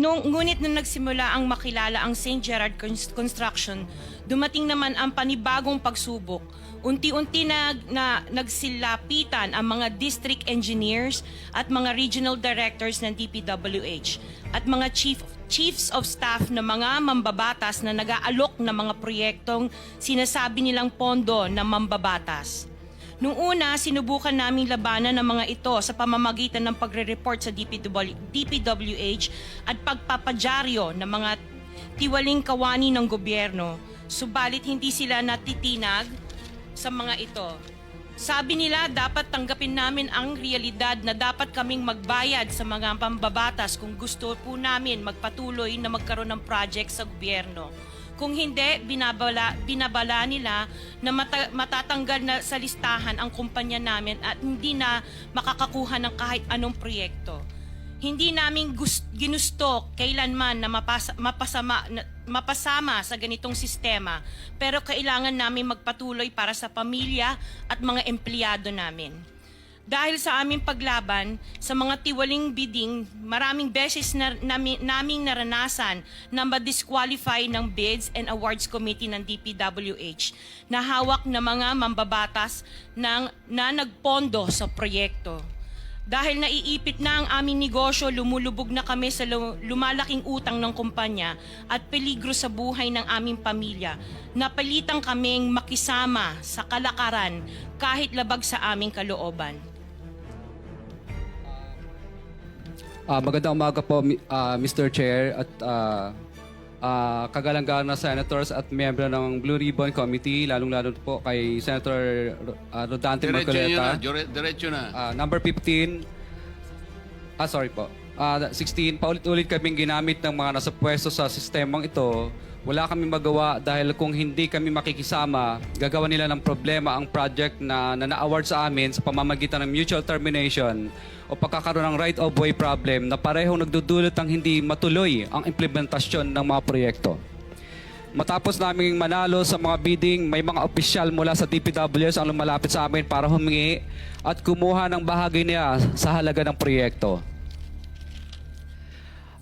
Ngunit nung nagsimula ang makilala ang St. Gerard Construction, dumating naman ang panibagong pagsubok. Unti-unti nagsilapitan ang mga district engineers at mga regional directors ng DPWH at mga chiefs of staff na mga mambabatas na nag-aalok ng mga proyektong sinasabi nilang pondo ng mambabatas. Noong una, sinubukan naming labanan ng mga ito sa pamamagitan ng pagre-report sa DPWH at pagpapadyaryo ng mga tiwaling kawani ng gobyerno. Subalit hindi sila natitinag sa mga ito. Sabi nila dapat tanggapin namin ang realidad na dapat kaming magbayad sa mga pambabatas kung gusto po namin magpatuloy na magkaroon ng project sa gobyerno. Kung hindi, binabala nila na matatanggal na sa listahan ang kumpanya namin at hindi na makakakuha ng kahit anong proyekto. Hindi namin ginusto kailanman na mapasama sa ganitong sistema, pero kailangan namin magpatuloy para sa pamilya at mga empleyado namin. Dahil sa aming paglaban sa mga tiwaling bidding, maraming beses naming naranasan na ma-disqualify ng Bids and Awards Committee ng DPWH na hawak ng mga mambabatas na nagpondo sa proyekto. Dahil naiipit na ang aming negosyo, lumulubog na kami sa lumalaking utang ng kumpanya at peligro sa buhay ng aming pamilya. Napilitan kaming makisama sa kalakaran kahit labag sa aming kalooban. Magandang umaga po, Mr. Chair at kagalang-galang na senators at miyembro ng Blue Ribbon Committee, lalong-lalo po kay Senator Rodante Marcoleta. Diretso na. Number 15, 16, paulit-ulit kaming ginamit ng mga nasa pwesto sa sistemang ito. Wala kami magawa dahil kung hindi kami makikisama, gagawa nila ng problema ang project na na-award sa amin sa pamamagitan ng mutual termination o pagkakaroon ng right-of-way problem na parehong nagdudulot ng hindi matuloy ang implementasyon ng mga proyekto. Matapos naming manalo sa mga bidding, may mga opisyal mula sa DPWS ang lumalapit sa amin para humingi at kumuha ng bahagi niya sa halaga ng proyekto.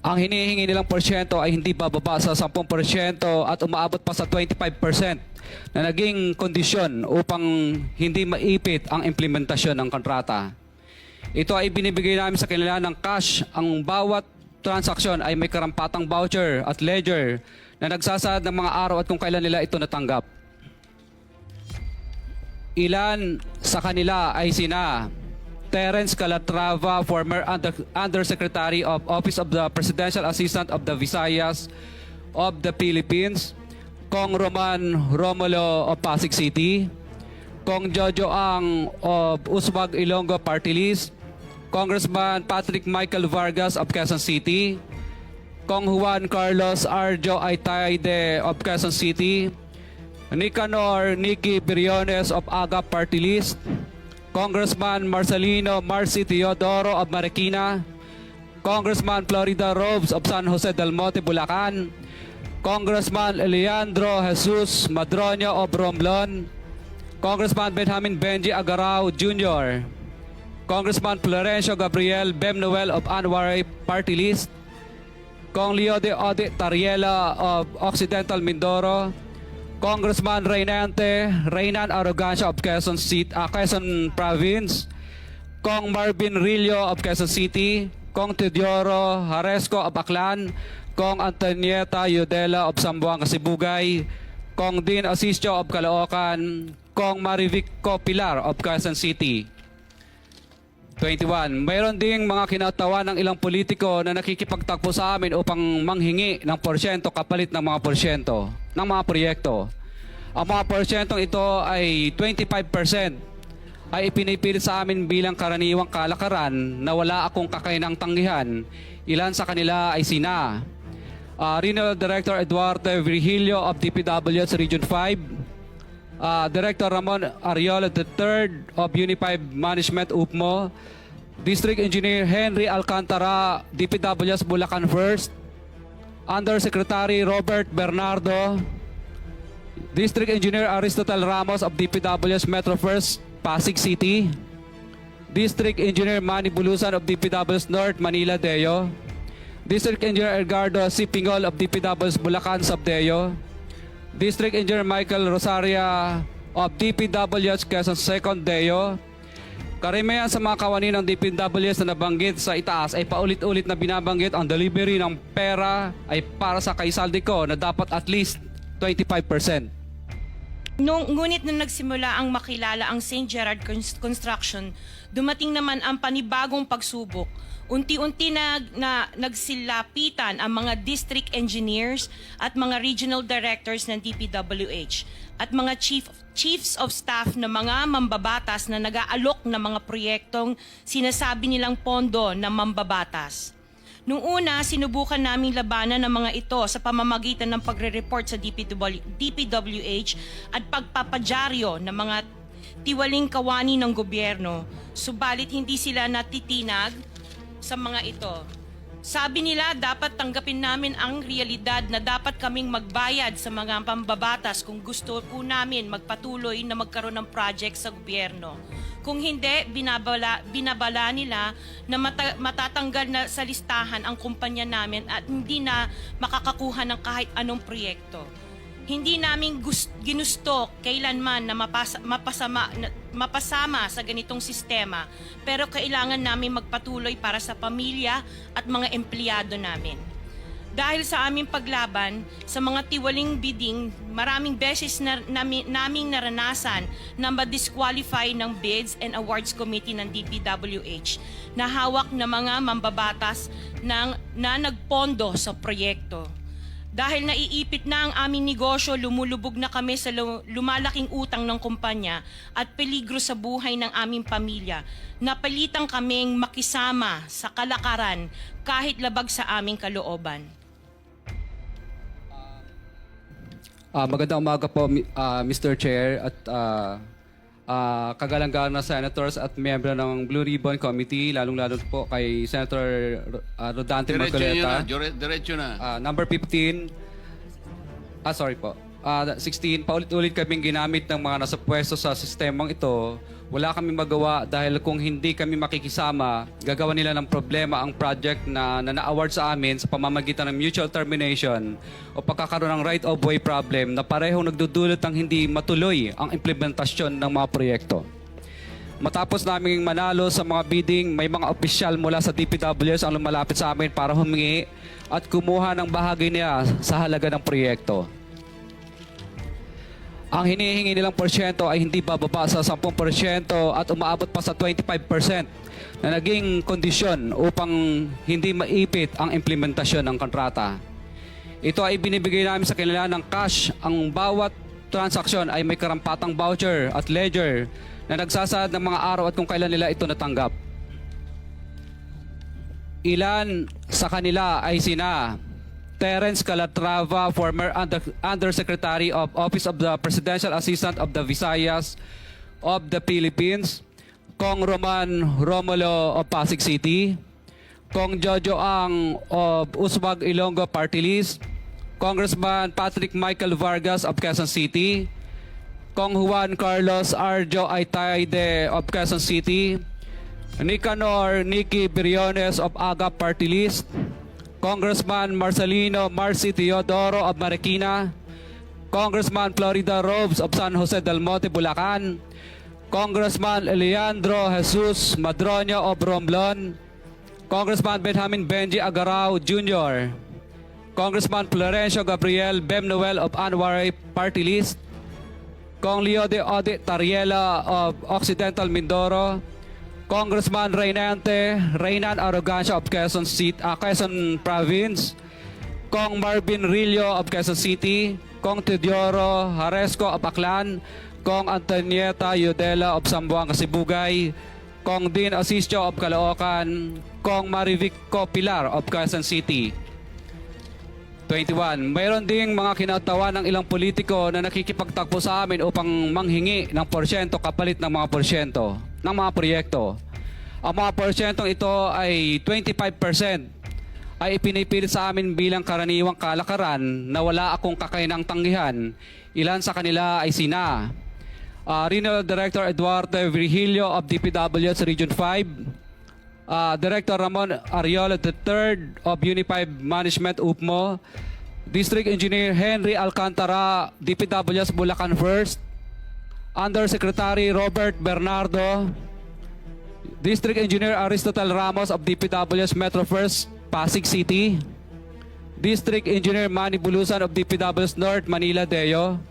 Ang hinihingi nilang porsyento ay hindi bababa sa 10% at umaabot pa sa 25% na naging kondisyon upang hindi maipit ang implementasyon ng kontrata. Ito ay binibigay namin sa kanila ng cash. Ang bawat transaksyon ay may karampatang voucher at ledger na nagsasaad ng mga araw at kung kailan nila ito natanggap. Ilan sa kanila ay sina Terence Calatrava, former Undersecretary of Office of the Presidential Assistant of the Visayas of the Philippines, Kong Roman Romulo of Pasig City, Kong Jojo Ang of Uswag Ilonggo Party List, Congressman Patrick Michael Vargas of Quezon City, Kong Juan Carlos Arjo Aitaide of Quezon City, Nicanor Nicky Briones of Agap Party List, Congressman Marcelino Marcy Teodoro of Marikina, Congressman Florida Robes of San Jose del Monte, Bulacan, Congressman Leandro Jesus Madroño of Romblon, Congressman Benjamin Benji Agarao Jr., Congressman Florencio Gabriel Bemnoel of Anwaray Party List, Kong Leo de Ode Tariela of Occidental Mindoro, Congressman Reynan Arrogancia of Quezon Province, Kong Marvin Rillo of Quezon City, Kong Teodoro Haresco of Aklan, Kong Antonieta Yudela of Zamboanga, Sibugay, Kong Dean Asisio of Caloocan, Kong Marivico Pilar of Quezon City. 21. Mayroon ding mga kinatawa ng ilang politiko na nakikipagtakbo sa amin upang manghingi ng porsyento kapalit ng mga porsyento ng mga proyekto. Ang mga porsyentong ito ay 25% ay ipinipilit sa amin bilang karaniwang kalakaran na wala akong kakainang tanggihan. Ilan sa kanila ay sina Regional Director Eduardo Virgilio of DPWH Region 5, Director Ramon Ariola III of Unified Management UPMO, District Engineer Henry Alcantara, DPWS Bulacan First, Undersecretary Robert Bernardo, District Engineer Aristotle Ramos of DPWS Metro First, Pasig City, District Engineer Manny Bulusan of DPWS North, Manila Deo, District Engineer Edgardo C. Pingol of DPW's Bulacan Subdeo, District Engineer Michael Rosaria of DPW's Quezon Second Deo. Karamihan sa mga kawani ng DPWs na nabanggit sa itaas ay paulit-ulit na binabanggit ang delivery ng pera ay para sa kaisaldi na dapat at least 25%. Ngunit nung nagsimula ang makilala ang St. Gerard Construction, dumating naman ang panibagong pagsubok. Unti-unti nagsilapitan ang mga district engineers at mga regional directors ng DPWH at mga chiefs of staff na mga mambabatas na nag-aalok ng mga proyektong sinasabi nilang pondo ng mambabatas. Noong una, sinubukan naming labanan ng mga ito sa pamamagitan ng pagre-report sa DPWH at pagpapadyaryo ng mga tiwaling kawani ng gobyerno, subalit hindi sila natitinag sa mga ito. Sabi nila dapat tanggapin namin ang realidad na dapat kaming magbayad sa mga pambabatas kung gusto po namin magpatuloy na magkaroon ng project sa gobyerno. Kung hindi, binabala nila na matatanggal na sa listahan ang kumpanya namin at hindi na makakakuha ng kahit anong proyekto. Hindi namin ginusto kailanman na mapasama sa ganitong sistema, pero kailangan namin magpatuloy para sa pamilya at mga empleyado namin. Dahil sa aming paglaban sa mga tiwaling bidding, maraming beses naming naranasan na ma-disqualify ng Bids and Awards Committee ng DPWH na hawak ng mga mambabatas na nagpondo sa proyekto. Dahil naiipit na ang aming negosyo, lumulubog na kami sa lumalaking utang ng kumpanya at peligro sa buhay ng aming pamilya. Napilitan kaming makisama sa kalakaran kahit labag sa aming kalooban. Magandang umaga po, Mr. Chair at kagalang-galang na senators at miyembro ng Blue Ribbon Committee, lalong-lalo po kay Senator Rodante Marcoleta. Diretso na. Number 15, 16, paulit-ulit kaming ginamit ng mga nasa pwesto sa sistemang ito. Wala kaming magawa dahil kung hindi kami makikisama, gagawa nila ng problema ang project na na-award sa amin sa pamamagitan ng mutual termination o pagkakaroon ng right-of-way problem na parehong nagdudulot ng hindi matuloy ang implementasyon ng mga proyekto. Matapos naming manalo sa mga bidding, may mga opisyal mula sa DPWs ang lumalapit sa amin para humingi at kumuha ng bahagi niya sa halaga ng proyekto. Ang hinihingi nilang porsyento ay hindi bababa sa 10% at umaabot pa sa 25% na naging kondisyon upang hindi maipit ang implementasyon ng kontrata. Ito ay binibigay namin sa kanila ng cash. Ang bawat transaksyon ay may karampatang voucher at ledger na nagsasaad ng mga araw at kung kailan nila ito natanggap. Ilan sa kanila ay sina Terence Calatrava, former Undersecretary of Office of the Presidential Assistant of the Visayas of the Philippines, Kong Roman Romulo of Pasig City, Kong Jojo Ang of Uswag Ilonggo Party List, Congressman Patrick Michael Vargas of Quezon City, Kong Juan Carlos Arjo Aitayde of Quezon City, Nicanor Nicky Briones of Aga Party List, Congressman Marcelino Marcy Teodoro of Marikina, Congressman Florida Robes of San Jose del Monte, Bulacan, Congressman Leandro Jesus Madroño of Romblon, Congressman Benjamin Benji Agarao Jr., Congressman Florencio Gabriel Bemnoel of Anwaray Party List, Kong Leo de Ode Tariela of Occidental Mindoro, Congressman Reynan Arrogancia of Quezon Province, Kong Marvin Rillo of Quezon City, Kong Teodoro Haresco of Aklan, Kong Antonieta Yudela of Zamboanga, Sibugay, Kong Dean Asisio of Caloocan, Kong Marivico Pilar of Quezon City. 21. Mayroon ding mga kinatawa ng ilang politiko na nakikipagtakbo sa amin upang manghingi ng porsyento kapalit ng mga porsyento ng mga proyekto. Ang mga porsyentong ito ay 25% ay ipinipilit sa amin bilang karaniwang kalakaran na wala akong kakainang tanggihan. Ilan sa kanila ay sina Regional Director Eduardo Virgilio of DPW's Region 5, Director Ramon Ariola III of Unified Management UPMO, District Engineer Henry Alcantara, DPWS Bulacan First, Undersecretary Robert Bernardo, District Engineer Aristotle Ramos of DPWS Metro First, Pasig City, District Engineer Manny Bulusan of DPWS North, Manila Deo,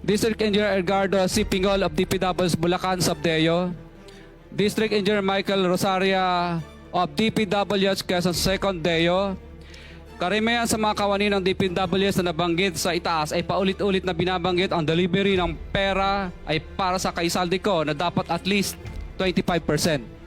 District Engineer Edgardo C. Pingol of DPWS Bulacan Subdeo, District Engineer Michael Rosaria of DPWS Quezon Second Deo. Karamihan sa mga kawani ng DPWS na nabanggit sa itaas ay paulit-ulit na binabanggit ang delivery ng pera ay para sa kaisaldi ko na dapat at least 25%.